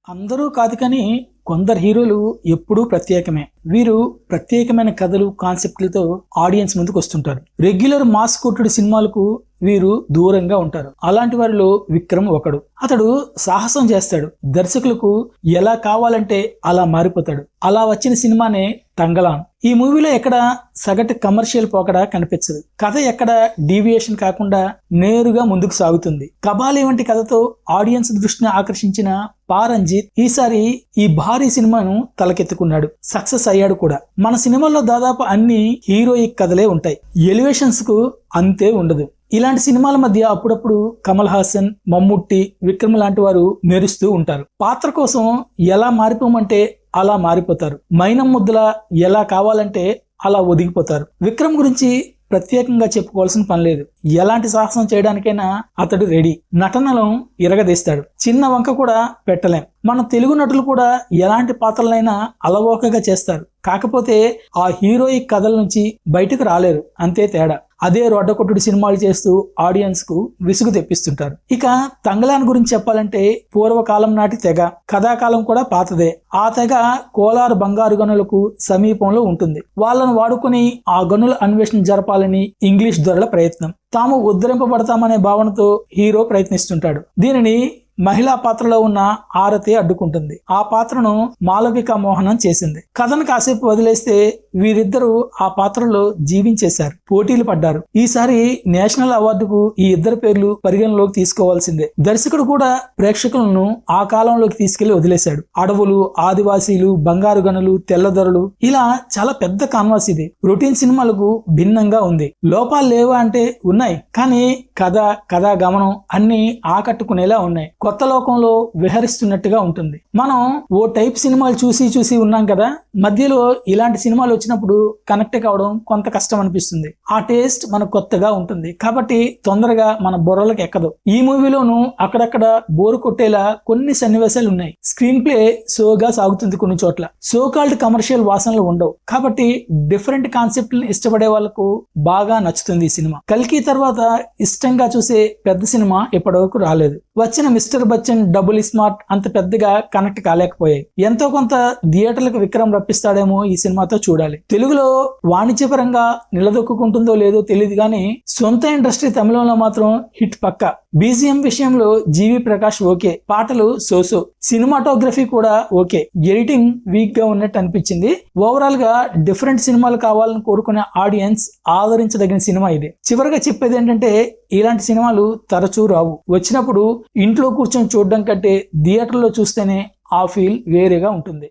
అందరూ కాదు కానీ కొందరు హీరోలు ఎప్పుడూ ప్రత్యేకమే. వీరు ప్రత్యేకమైన కథలు కాన్సెప్ట్లతో ఆడియన్స్ ముందుకు వస్తుంటారు. రెగ్యులర్ మాస్ కొట్టుడు సినిమాలకు వీరు దూరంగా ఉంటారు. అలాంటి వారిలో విక్రమ్ ఒకడు. అతడు సాహసం చేస్తాడు. దర్శకులకు ఎలా కావాలంటే అలా మారిపోతాడు. అలా వచ్చిన సినిమానే తంగలాన్. ఈ మూవీలో ఎక్కడ సగటు కమర్షియల్ పోకడ కనిపించదు. కథ ఎక్కడ డీవియేషన్ కాకుండా నేరుగా ముందుకు సాగుతుంది. కబాలి వంటి కథతో ఆడియన్స్ దృష్టిని ఆకర్షించిన పారంజిత్ ఈసారి ఈ భారీ సినిమాను తలకెత్తుకున్నాడు. సక్సెస్ అయ్యాడు కూడా. మన సినిమాల్లో దాదాపు అన్ని హీరోయిక్ కథలే ఉంటాయి. ఎలివేషన్స్ కు అంతే ఉండదు. ఇలాంటి సినిమాల మధ్య అప్పుడప్పుడు కమల్ హాసన్, మమ్ముట్టి, విక్రమ్ లాంటి వారు మెరుస్తూ ఉంటారు. పాత్ర కోసం ఎలా మారిపోమంటే అలా మారిపోతారు. మైనం ముద్దలా ఎలా కావాలంటే అలా ఒదిగిపోతారు. విక్రమ్ గురించి ప్రత్యేకంగా చెప్పుకోవాల్సిన పని లేదు. ఎలాంటి సాహసం చేయడానికైనా అతడు రెడీ. నటనలో ఇరగదీస్తాడు. చిన్న వంక కూడా పెట్టలేం. మన తెలుగు నటులు కూడా ఎలాంటి పాత్రలైనా అలవోకగా చేస్తారు. కాకపోతే ఆ హీరోయిక్ కథల నుంచి బయటకు రాలేరు. అంతే తేడా. అదే రొడ్డకొట్టుడు సినిమాలు చేస్తూ ఆడియన్స్ కు విసుగు తెప్పిస్తుంటారు. ఇక తంగలాన్ గురించి చెప్పాలంటే పూర్వకాలం నాటి తెగ. కథాకాలం కూడా పాతదే. ఆ తెగ కోలారు బంగారు గనులకు సమీపంలో ఉంటుంది. వాళ్ళను వాడుకుని ఆ గనుల అన్వేషణ జరపాలని ఇంగ్లీష్ దొరల ప్రయత్నం. తాము ఉద్ధరింపబడతామనే భావనతో హీరో ప్రయత్నిస్తుంటాడు. దీనిని మహిళా పాత్రలో ఉన్న ఆరతి అడ్డుకుంటుంది. ఆ పాత్రను మాలవిక మోహనం చేసింది. కథను కాసేపు వదిలేస్తే వీరిద్దరూ ఆ పాత్రలో జీవించేశారు. పోటీలు పడ్డారు. ఈసారి నేషనల్ అవార్డుకు ఈ ఇద్దరు పేర్లు పరిగణలోకి తీసుకోవాల్సిందే. దర్శకుడు కూడా ప్రేక్షకులను ఆ కాలంలోకి తీసుకెళ్లి వదిలేశాడు. అడవులు, ఆదివాసీలు, బంగారు గనులు, తెల్లదొరలు, ఇలా చాలా పెద్ద కాన్వాస్ ఇది. రొటీన్ సినిమాలకు భిన్నంగా ఉంది. లోపాలు లేవా అంటే ఉన్నాయి. కానీ కథా గమనం అన్ని ఆకట్టుకునేలా ఉన్నాయి. కొత్త లోకంలో విహరిస్తున్నట్టుగా ఉంటుంది. మనం ఓ టైప్ సినిమాలు చూసి ఉన్నాం కదా. మధ్యలో ఇలాంటి సినిమాలు వచ్చినప్పుడు కనెక్ట్ కావడం కొంత కష్టం అనిపిస్తుంది. ఆ టేస్ట్ మనకు కొత్తగా ఉంటుంది. కాబట్టి తొందరగా మన బుర్రలకు ఎక్కదు. ఈ మూవీలోనూ అక్కడక్కడ బోరు కొట్టేలా కొన్ని సన్నివేశాలు ఉన్నాయి. స్క్రీన్ ప్లే సోగా సాగుతుంది. కొన్ని చోట్ల సోకాల్డ్ కమర్షియల్ వాసనలు ఉండవు. కాబట్టి డిఫరెంట్ కాన్సెప్ట్ ఇష్టపడే వాళ్ళకు బాగా నచ్చుతుంది ఈ సినిమా. కల్కి తర్వాత ఇష్టంగా చూసే పెద్ద సినిమా ఇప్పటివరకు రాలేదు. వచ్చిన మిస్టర్ బచ్చన్, డబుల్ స్మార్ట్ అంత పెద్దగా కనెక్ట్ కాలేకపోయాయి. ఎంతో కొంత థియేటర్లకు విక్రమ్ రప్పిస్తాడేమో ఈ సినిమాతో చూడాలి. తెలుగులో వాణిజ్యపరంగా నిలదొక్కుంటుందో లేదో తెలియదు కానీ సొంత ఇండస్ట్రీ తమిళంలో మాత్రం హిట్ పక్కా. బీజిఎం విషయంలో జీవి ప్రకాష్ ఓకే. పాటలు సోసో. సినిమాటోగ్రఫీ కూడా ఓకే. ఎడిటింగ్ వీక్ గా ఉన్నట్టు అనిపించింది. ఓవరాల్ గా డిఫరెంట్ సినిమాలు కావాలని కోరుకునే ఆడియన్స్ ఆదరించదగిన సినిమా ఇది. చివరిగా చెప్పేది ఏంటంటే ఇలాంటి సినిమాలు తరచూ రావు. వచ్చినప్పుడు ఇంట్లో కూర్చొని చూడడం కంటే థియేటర్లో చూస్తేనే ఆ ఫీల్ వేరేగా ఉంటుంది.